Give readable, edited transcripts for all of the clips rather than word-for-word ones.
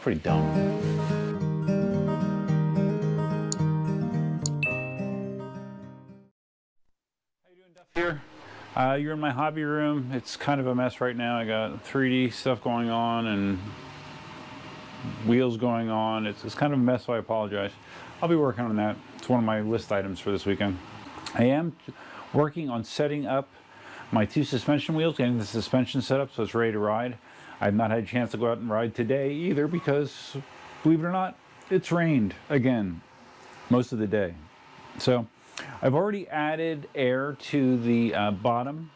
pretty dumb. How you doing, Duff here? You're in my hobby room. It's kind of a mess right now. I got 3D stuff going on and wheels going on. It's kind of a mess, so I apologize. I'll be working on that. It's one of my list items for this weekend. I am working on setting up my 2 suspension wheels, getting the suspension set up so it's ready to ride. I've not had a chance to go out and ride today either because, believe it or not, it's rained again most of the day. So I've already added air to the bottom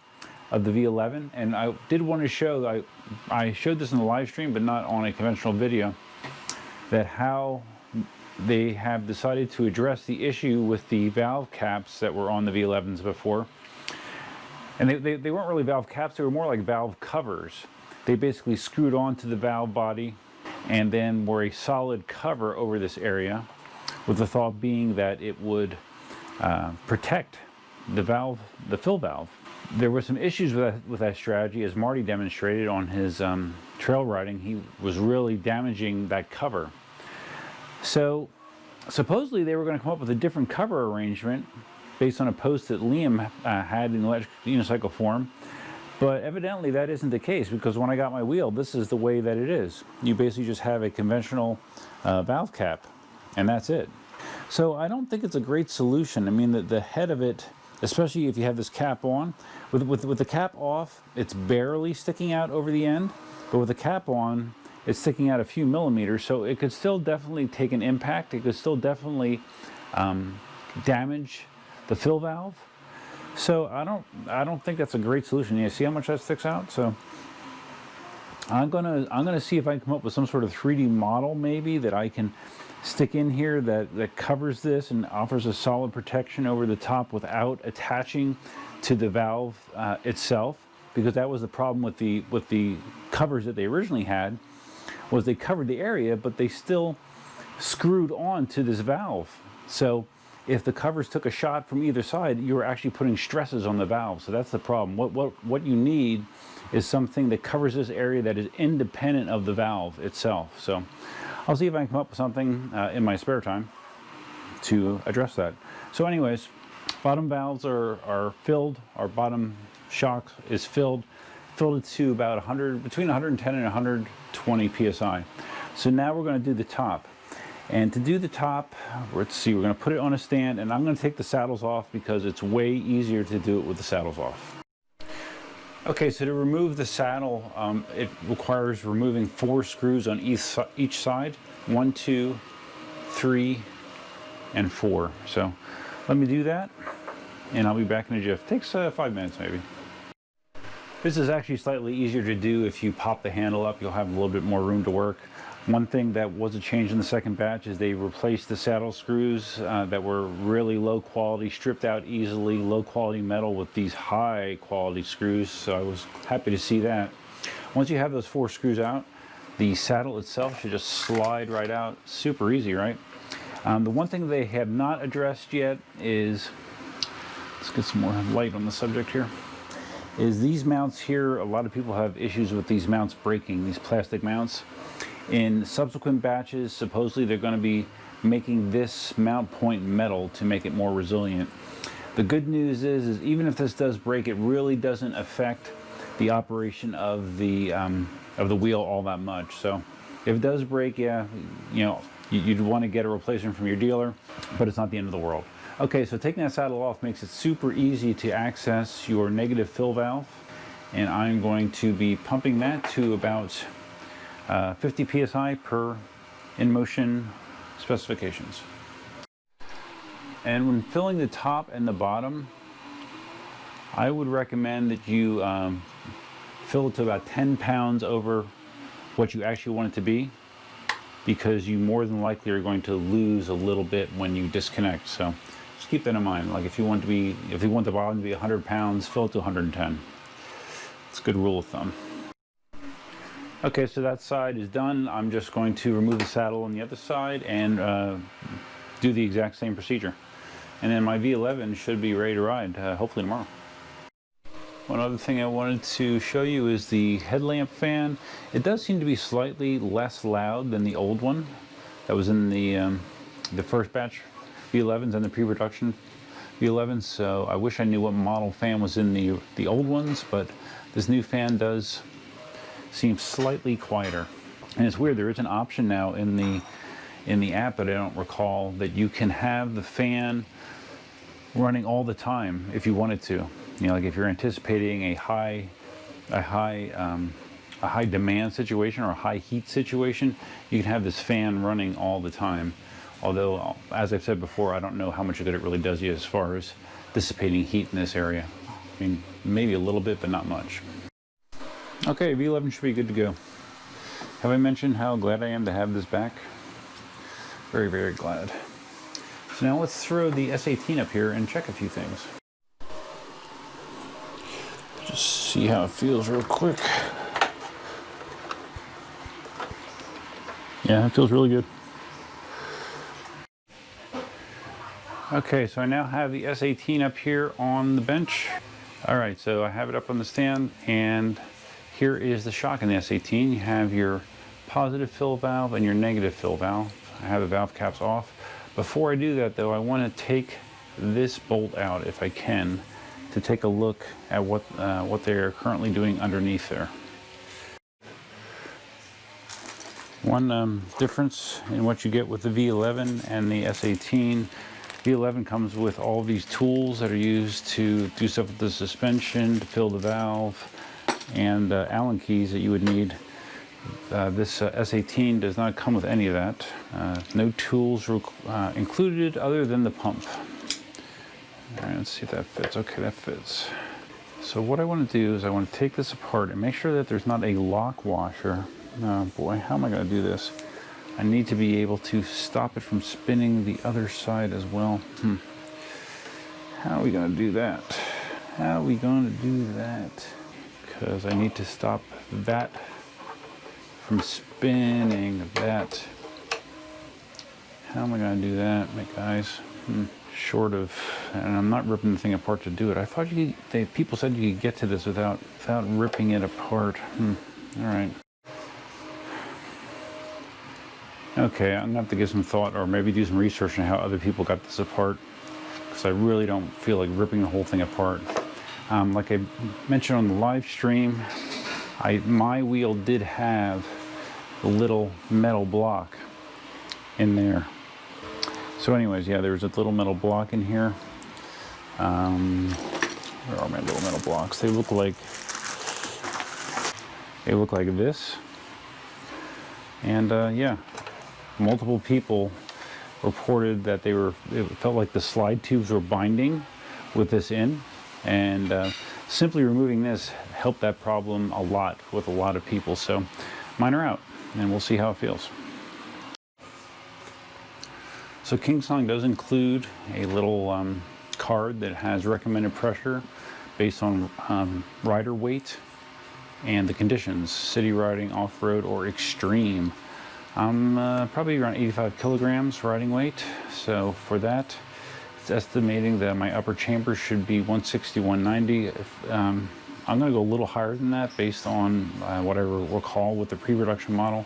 of the V11, and I did want to show, I showed this in the live stream but not on a conventional video, that how they have decided to address the issue with the valve caps that were on the V11s before. And they weren't really valve caps, they were more like valve covers. They basically screwed onto the valve body and then were a solid cover over this area, with the thought being that it would protect the valve, the fill valve. There were some issues with that strategy, as Marty demonstrated on his trail riding. He was really damaging that cover. So supposedly they were going to come up with a different cover arrangement based on a post that Liam had in electric unicycle form, but evidently that isn't the case, because when I got my wheel, this is the way that it is. You basically just have a conventional valve cap, and that's it. So I don't think it's a great solution. I mean, the head of it, especially if you have this cap on, with the cap off, it's barely sticking out over the end, but with the cap on, it's sticking out a few millimeters, so it could still definitely take an impact. It could still definitely damage the fill valve. So I don't think that's a great solution. You see how much that sticks out? So I'm gonna see if I can come up with some sort of 3D model maybe that I can stick in here that covers this and offers a solid protection over the top without attaching to the valve itself, because that was the problem with the covers that they originally had, was they covered the area but they still screwed on to this valve. So if the covers took a shot from either side, you were actually putting stresses on the valve. So that's the problem. What you need is something that covers this area that is independent of the valve itself. So I'll see if I can come up with something in my spare time to address that. So anyways, bottom valves are filled. Our bottom shock is filled to about 100, between 110 and 120 psi. So now we're going to do the top. And to do the top, let's see, we're going to put it on a stand, and I'm going to take the saddles off because it's way easier to do it with the saddles off. Okay, so to remove the saddle, it requires removing 4 screws on each side. 1, 2, 3, and 4. So let me do that, and I'll be back in a jiff. Takes 5 minutes maybe. This is actually slightly easier to do if you pop the handle up. You'll have a little bit more room to work. One thing that was a change in the second batch is they replaced the saddle screws that were really low quality, stripped out easily, low quality metal with these high quality screws. So I was happy to see that. Once you have those 4 screws out, the saddle itself should just slide right out. Super easy, right? The one thing they have not addressed yet is, let's get some more light on the subject here, is these mounts here. A lot of people have issues with these mounts breaking, these plastic mounts. In subsequent batches, supposedly they're going to be making this mount point metal to make it more resilient. The good news is even if this does break, it really doesn't affect the operation of the wheel all that much. So if it does break, yeah, you know, you'd want to get a replacement from your dealer, but it's not the end of the world. Okay, so taking that saddle off makes it super easy to access your negative fill valve, and I'm going to be pumping that to about 50 psi per Inmotion specifications. And when filling the top and the bottom, I would recommend that you fill it to about 10 pounds over what you actually want it to be, because you more than likely are going to lose a little bit when you disconnect. So just keep that in mind. Like if you want the bottom to be 100 pounds, fill it to 110. It's a good rule of thumb. Okay, so that side is done. I'm just going to remove the saddle on the other side and do the exact same procedure. And then my V11 should be ready to ride, hopefully tomorrow. One other thing I wanted to show you is the headlamp fan. It does seem to be slightly less loud than the old one that was in the first batch V11s and the pre-production V11s. So I wish I knew what model fan was in the old ones, but this new fan does seem slightly quieter. And it's weird, there is an option now in the app that I don't recall that you can have the fan running all the time if you wanted to. You know, like if you're anticipating a high demand situation or a high heat situation, you can have this fan running all the time. Although, as I've said before, I don't know how much good it really does you as far as dissipating heat in this area. I mean, maybe a little bit, but not much. Okay, V11 should be good to go. Have I mentioned how glad I am to have this back? Very, very glad. So now let's throw the S18 up here and check a few things. Just see how it feels real quick. Yeah, it feels really good. Okay, so I now have the S18 up here on the bench. All right, so I have it up on the stand, and here is the shock in the S18. You have your positive fill valve and your negative fill valve. I have the valve caps off. Before I do that though, I want to take this bolt out if I can, to take a look at what they're currently doing underneath there. One difference in what you get with the V11 and the S18, V11 comes with all these tools that are used to do stuff with the suspension, to fill the valve, and Allen keys that you would need. This S18 does not come with any of that. No tools included other than the pump. All right, let's see if that fits. Okay, that fits. So what I want to do is I want to take this apart and make sure that there's not a lock washer. Oh boy, how am I going to do this? I need to be able to stop it from spinning the other side as well. How are we going to do that? How are we going to do that? Because I need to stop that from spinning that. How am I going to do that, guys? Short of, and I'm not ripping the thing apart to do it. I thought people said you could get to this without ripping it apart. All right. Okay, I'm gonna have to give some thought, or maybe do some research on how other people got this apart, because I really don't feel like ripping the whole thing apart. Like I mentioned on the live stream, my wheel did have a little metal block in there. So anyways, yeah, there's a little metal block in here. Where are my little metal blocks? They look like this. And yeah, multiple people reported that it felt like the slide tubes were binding with this in, and simply removing this helped that problem a lot with a lot of people. So mine are out, and we'll see how it feels. So KingSong does include a little card that has recommended pressure based on rider weight and the conditions: city riding, off-road, or extreme. I'm probably around 85 kilograms riding weight, so for that it's estimating that my upper chamber should be 160, 190. I'm going to go a little higher than that based on what I recall with the pre-production model.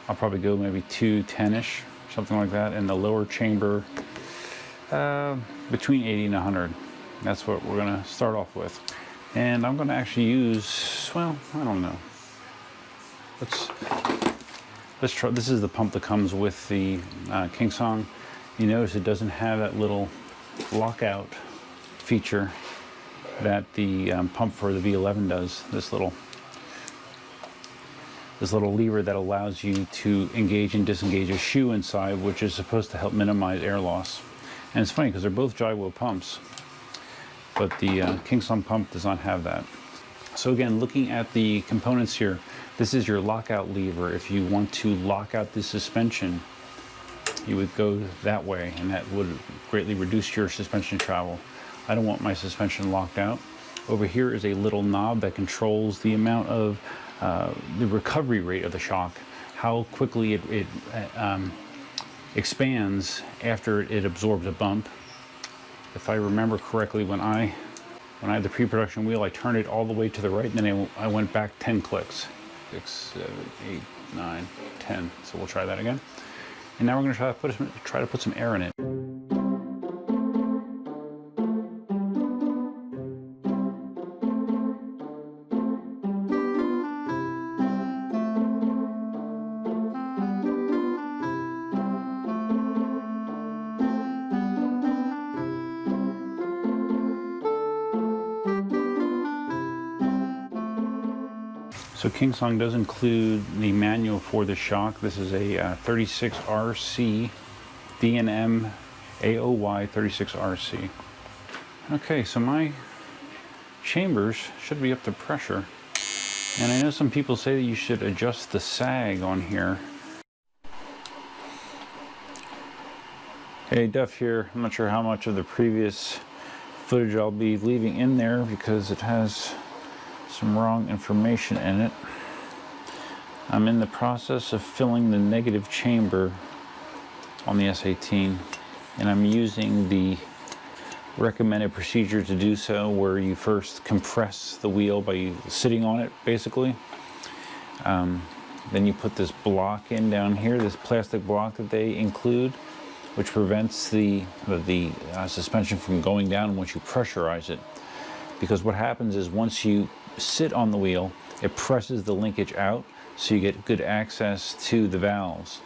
I'll probably go maybe 210-ish, something like that, in the lower chamber, between 80 and 100. That's what we're going to start off with. And I'm going to actually use, well, I don't know. Let's try. This is the pump that comes with the KingSong. You notice it doesn't have that little lockout feature that the pump for the V11 does. This little lever that allows you to engage and disengage a shoe inside, which is supposed to help minimize air loss. And it's funny because they're both Gotway pumps, but the KingSong pump does not have that. So again, looking at the components here, this is your lockout lever. If you want to lock out the suspension, you would go that way, and that would greatly reduce your suspension travel. I don't want my suspension locked out. Over here is a little knob that controls the amount of the recovery rate of the shock, how quickly it expands after it absorbs a bump. If I remember correctly, when I when I had the pre-production wheel, I turned it all the way to the right, and then I went back 10 clicks. 6, 7, 8, 9, 10. So we'll try that again. And now we're going to try to put some air in it. So KingSong does include the manual for the shock. This is a 36RC D&M AOY 36RC. Okay, so my chambers should be up to pressure. And I know some people say that you should adjust the sag on here. Hey, Duff here. I'm not sure how much of the previous footage I'll be leaving in there because it has some wrong information in it. I'm in the process of filling the negative chamber on the S18, and I'm using the recommended procedure to do so, where you first compress the wheel by sitting on it, basically. Then you put this block in down here, this plastic block that they include, which prevents the suspension from going down once you pressurize it. Because what happens is once you sit on the wheel, it presses the linkage out, so you get good access to the valves.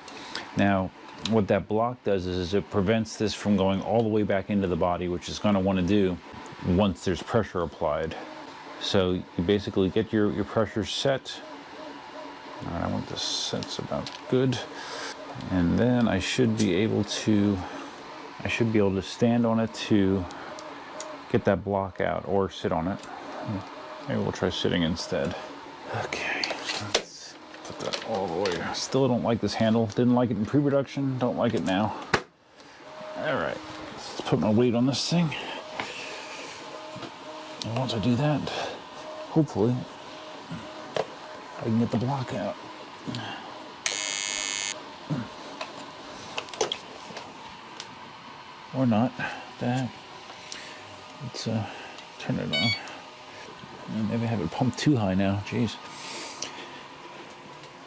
Now, what that block does is it prevents this from going all the way back into the body, which it's going to want to do once there's pressure applied. So you basically get your pressure set. All right, I want this set's about good, and then I should be able to stand on it to get that block out, or sit on it. Maybe we'll try sitting instead. Okay, let's put that all the way. Still don't like this handle. Didn't like it in pre-production, don't like it now. All right, let's put my weight on this thing. And once I do that, hopefully I can get the block out. Or not. That. Let's turn it on. Maybe I have it pumped too high now. Jeez.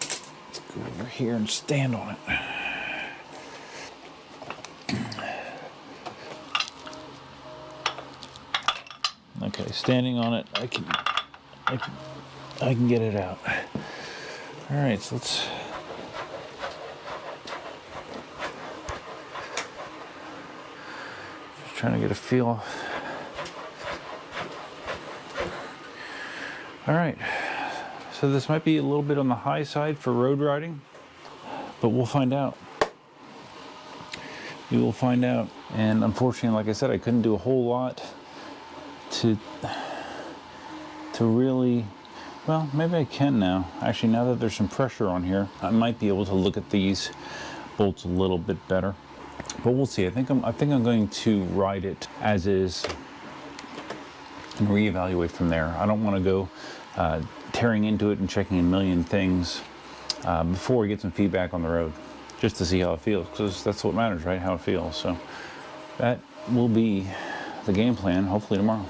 Let's go over here and stand on it. Okay, standing on it, I can get it out. All right, so let's. Just trying to get a feel. All right, so this might be a little bit on the high side for road riding, but we'll find out. We will find out. And unfortunately, like I said, I couldn't do a whole lot to really, well, maybe I can now. Actually, now that there's some pressure on here, I might be able to look at these bolts a little bit better. But we'll see. I think I'm going to ride it as is and reevaluate from there. I don't want to go tearing into it and checking a million things before we get some feedback on the road, just to see how it feels, because that's what matters, right? How it feels. So that will be the game plan, hopefully tomorrow.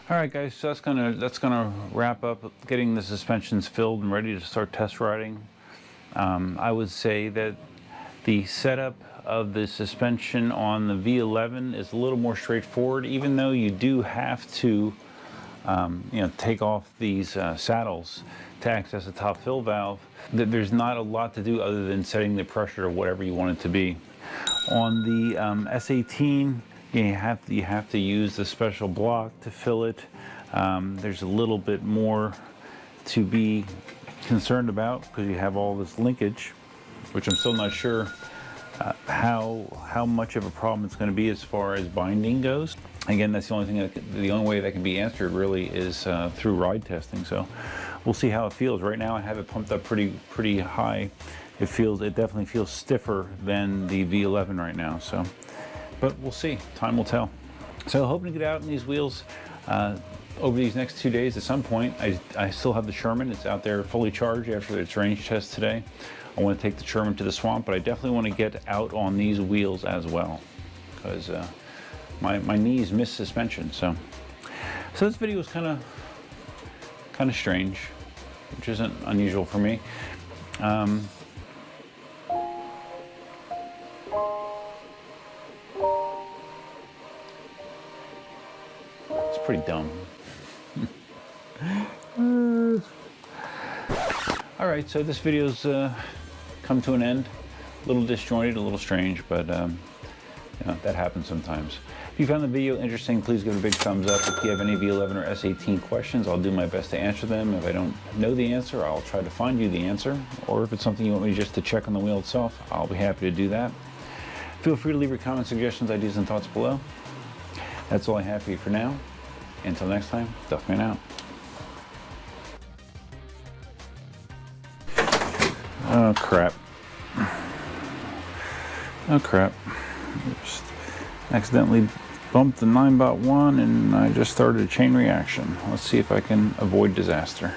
All right, guys, so that's gonna wrap up getting the suspensions filled and ready to start test riding. I would say that the setup of the suspension on the V11 is a little more straightforward, even though you do have to take off these saddles to access the top fill valve. There's not a lot to do other than setting the pressure to whatever you want it to be. On the S18, you have to use the special block to fill it. There's a little bit more to be concerned about because you have all this linkage, which I'm still not sure how much of a problem it's going to be as far as binding goes. Again, that's the only way that can be answered really is through ride testing. So we'll see how it feels. Right now I have it pumped up pretty high. It definitely feels stiffer than the V11 right now. So, but we'll see. Time will tell. So hoping to get out in these wheels over these next 2 days at some point. I still have the Sherman. It's out there fully charged after its range test today. I want to take the Sherman to the swamp, but I definitely want to get out on these wheels as well because my knees miss suspension. So So this video was kind of strange, which isn't unusual for me. It's pretty dumb. All right, so this video's come to an end. A little disjointed, a little strange, but you know, that happens sometimes. If you found the video interesting, please give it a big thumbs up. If you have any V11 or S18 questions, I'll do my best to answer them. If I don't know the answer, I'll try to find you the answer. Or if it's something you want me just to check on the wheel itself, I'll be happy to do that. Feel free to leave your comments, suggestions, ideas, and thoughts below. That's all I have for you for now. Until next time, Duffman out. Oh crap. Oh crap. Just accidentally bumped the Ninebot 1 and I just started a chain reaction. Let's see if I can avoid disaster.